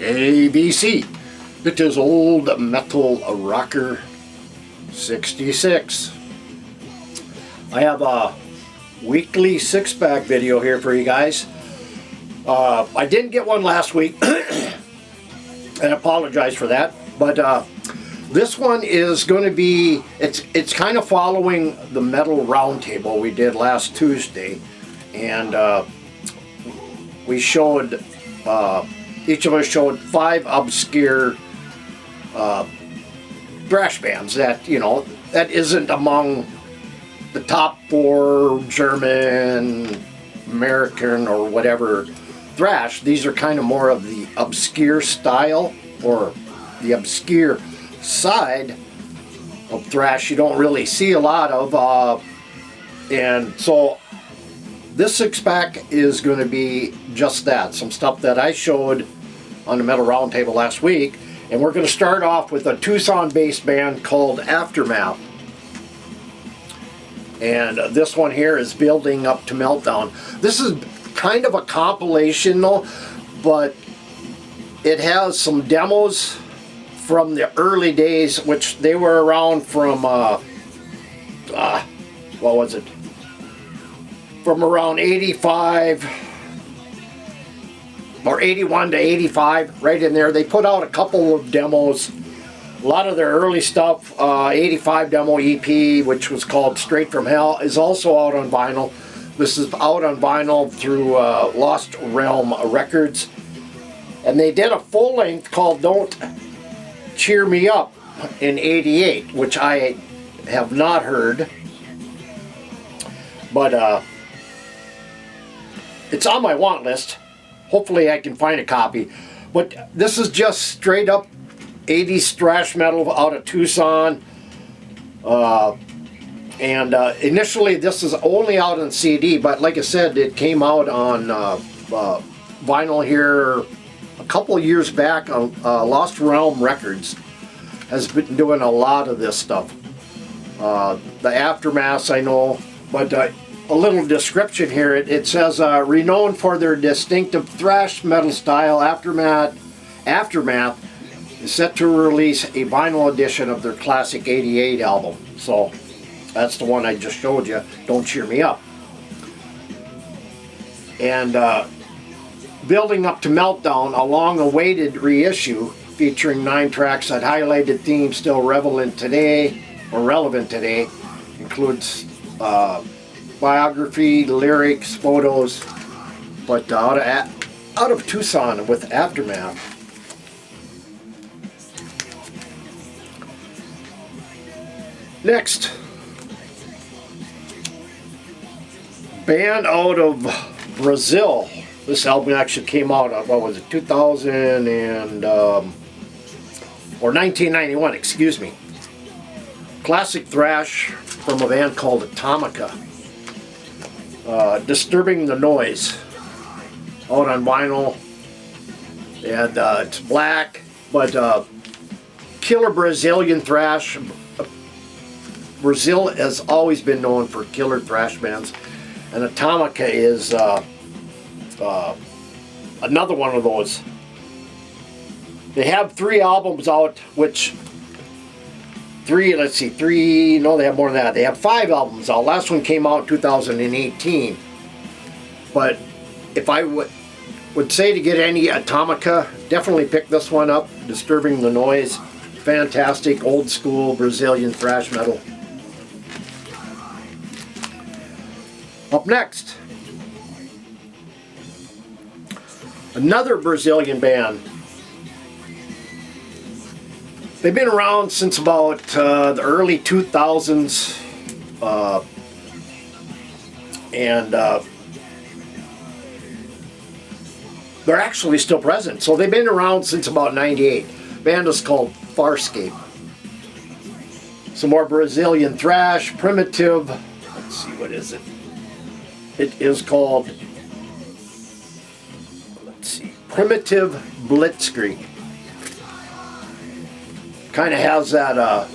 ABC. It is old metal rocker 66. I have a weekly six-pack video here for you guys. I didn't get one last week, and I apologize for that. But this one is going to be, it's kind of following the Metal Roundtable we did last Tuesday, and we showed, each of us showed 5 obscure thrash bands that, you know, that isn't among the top 4 German, American, or whatever thrash. These are kind of more of the obscure style, or the obscure side of thrash you don't really see a lot of, and so this six-pack is going to be just that, some stuff that I showed on the Metal Roundtable last week. And we're going to start off with a Tucson-based band called Aftermath. And this one here is Building Up to Meltdown. This is kind of a compilation though, but it has some demos from the early days, which they were around from, what was it? From around 85 or 81 to 85, right in there. They put out a couple of demos. A lot of their early stuff, 85 demo EP, which was called Straight From Hell, is also out on vinyl. This is out on vinyl through Lost Realm Records. And they did a full length called Don't Cheer Me Up in 88, which I have not heard. But it's on my want list. Hopefully I can find a copy. But this is just straight up 80s thrash metal out of Tucson. Initially this is only out on CD, but like I said, it came out on vinyl here a couple of years back on Lost Realm Records. Has been doing a lot of this stuff. The Aftermath, I know, but a little description here. It says, renowned for their distinctive thrash metal style, Aftermath is set to release a vinyl edition of their classic 88 album. So that's the one I just showed you, Don't Cheer Me Up. And Building Up to Meltdown, a long-awaited reissue featuring 9 tracks that highlighted themes still relevant today, includes biography, lyrics, photos, but out of Tucson with Aftermath. Next, band out of Brazil. This album actually came out, what was it, 2000 and, or 1991, excuse me. Classic thrash from a band called Atomica. Disturbing the Noise, out on vinyl, and it's black, but killer Brazilian thrash. Brazil has always been known for killer thrash bands, and Atomica is another one of those. They have 3 albums out, which they have more than that. They have 5 albums out. Last one came out in 2018. But if I would say to get any Atomica, definitely pick this one up, Disturbing the Noise. Fantastic old school Brazilian thrash metal. Up next, another Brazilian band. They've been around since about the early 2000s, and they're actually still present. So they've been around since about 98. The band is called Farscape. Some more Brazilian thrash, primitive. Let's see, what is it? It is called, let's see, Primitive Blitzkrieg. Kind of has that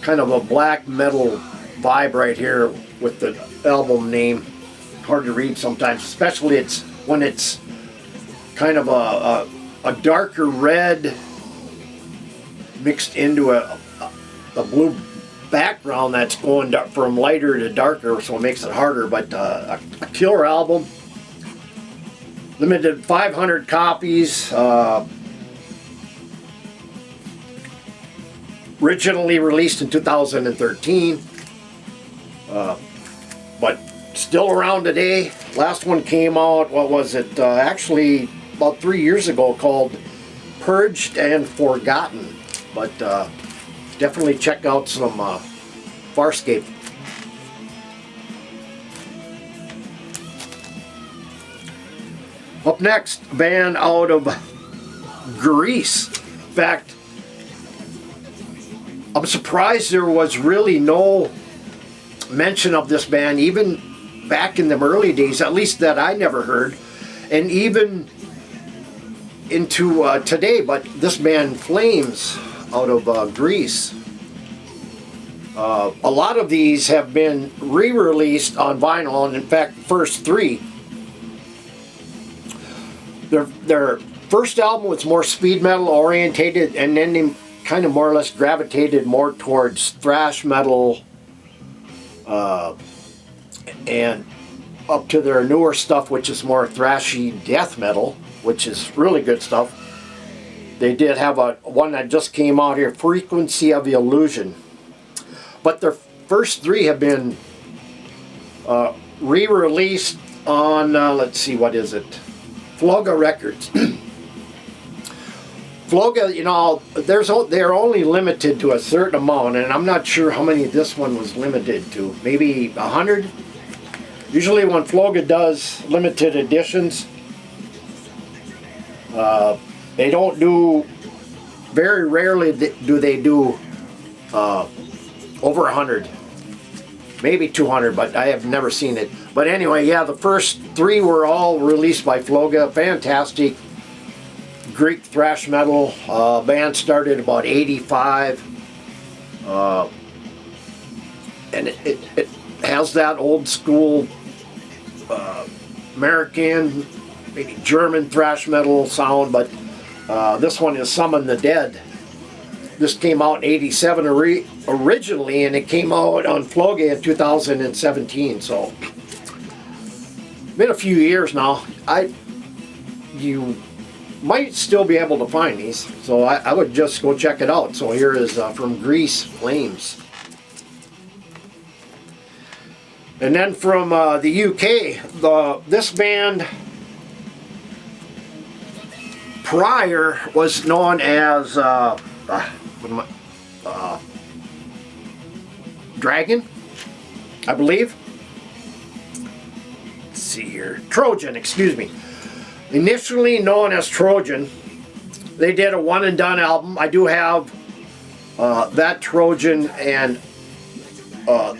kind of a black metal vibe right here with the album name. Hard to read sometimes, especially when it's kind of a a darker red mixed into a blue background that's going from lighter to darker, so it makes it harder. But a killer album. Limited 500 copies. Originally released in 2013. But still around today. Last one came out, what was it? Actually, about 3 years ago, called Purged and Forgotten. But definitely check out some Farscape. Up next, a band out of Greece. In fact, I'm surprised there was really no mention of this band, even back in the early days, at least that I never heard, and even into today. But this band, Flames, out of Greece. A lot of these have been re-released on vinyl, and in fact, the first three. Their first album was more speed metal orientated, and then they kind of more or less gravitated more towards thrash metal, and up to their newer stuff, which is more thrashy death metal, which is really good stuff. They did have one that just came out here, Frequency of the Illusion. But their first three have been re-released on, let's see, what is it? Floga Records. Floga, you know, they're only limited to a certain amount, and I'm not sure how many this one was limited to. Maybe 100? Usually when Floga does limited editions, they don't do, very rarely do they do over 100. Maybe 200, but I have never seen it. But anyway, yeah, the first three were all released by Floga. Fantastic Greek thrash metal. Band started about 85. And it has that old school American, maybe German thrash metal sound, but this one is Summon the Dead. This came out in 87 originally, and it came out on Floga in 2017, so been a few years now. You might still be able to find these, so I would just go check it out. So here is from Greece, Flames. And then from the UK, this band prior was known as Dragon, I believe. Let's see here. Trojan, excuse me. Initially known as Trojan, they did a one and done album. I do have that Trojan and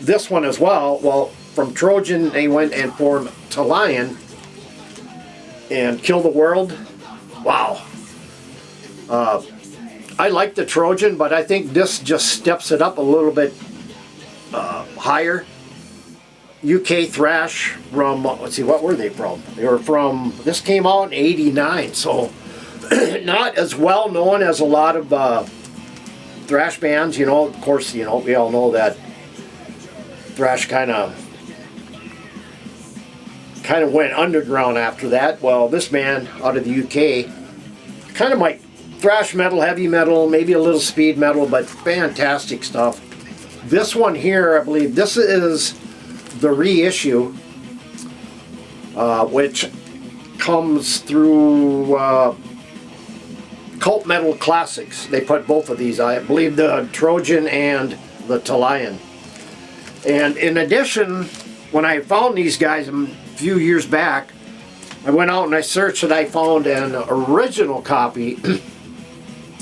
this one as well. Well, from Trojan they went and formed Talion and Kill the World. Wow. I like the Trojan, but I think this just steps it up a little bit higher. UK thrash from, let's see, what were they from? They were from, this came out in 89, so not as well known as a lot of thrash bands. You know, of course, you know, we all know that thrash kind of went underground after that. Well, this band out of the UK, kind of like thrash metal, heavy metal, maybe a little speed metal, but fantastic stuff. This one here, I believe, this is the reissue, which comes through Cult Metal Classics. They put both of these, I believe, the Trojan and the Talion. And in addition, when I found these guys a few years back, I went out and I searched and I found an original copy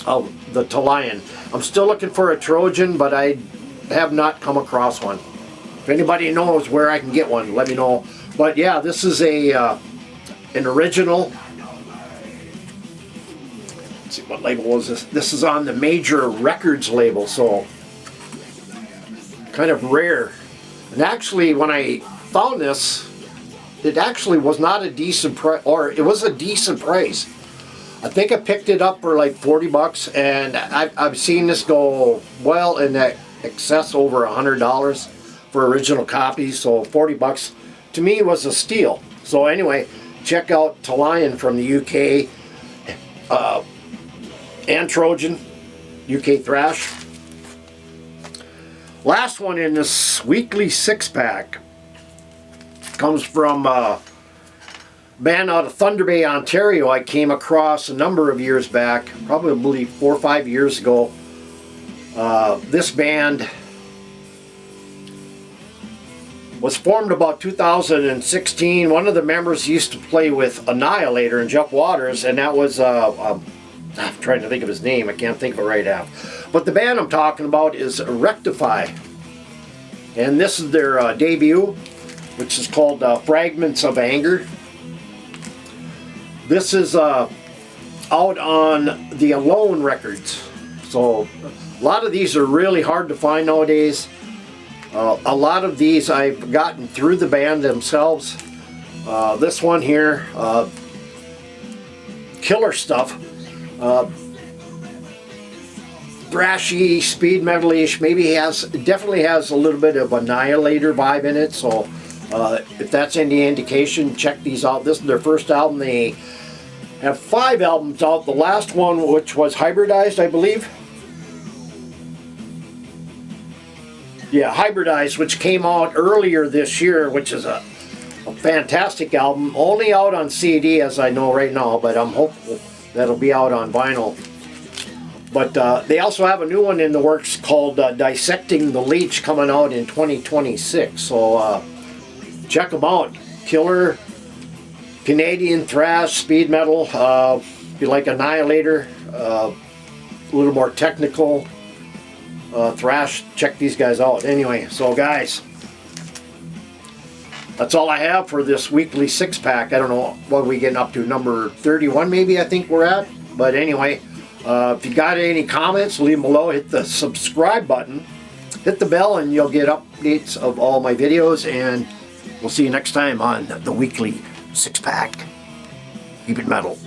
of the Talion. I'm still looking for a Trojan, but I have not come across one. If anybody knows where I can get one, let me know. But yeah, this is an original. Let's see, what label was this? This is on the Major Records label, so kind of rare. And actually, when I found this, it actually was not a decent price, or it was a decent price. I think I picked it up for like 40 bucks, and I've seen this go well in that excess over $100 for original copies. So 40 bucks to me was a steal. So anyway, check out Talion from the UK, and Trojan, UK thrash. Last one in this weekly 6-pack comes from band out of Thunder Bay, Ontario. I came across a number of years back, probably 4 or 5 years ago. This band was formed about 2016. One of the members used to play with Annihilator and Jeff Waters, and that was I'm trying to think of his name. I can't think of it right now. But the band I'm talking about is Rectify, and this is their debut, which is called Fragments of Anger. This is out on the Alone Records. So a lot of these are really hard to find nowadays. A lot of these I've gotten through the band themselves. This one here, killer stuff. Thrashy, speed metal-ish. Maybe definitely has a little bit of Annihilator vibe in it. So if that's any indication, check these out. This is their first album. They have 5 albums out. The last one, which was Hybridized, I believe. Yeah, Hybridized, which came out earlier this year, which is a fantastic album. Only out on CD, as I know right now, but I'm hopeful that'll be out on vinyl. But they also have a new one in the works called Dissecting the Leech, coming out in 2026. So check them out. Killer Canadian thrash, speed metal. If you like Annihilator, a little more technical thrash, check these guys out. Anyway, so guys, that's all I have for this weekly 6-pack. I don't know what we getting up to, number 31 maybe, I think we're at. But anyway, if you got any comments, leave them below. Hit the subscribe button, hit the bell, and you'll get updates of all my videos. And we'll see you next time on the weekly 6-pack. Keep it metal.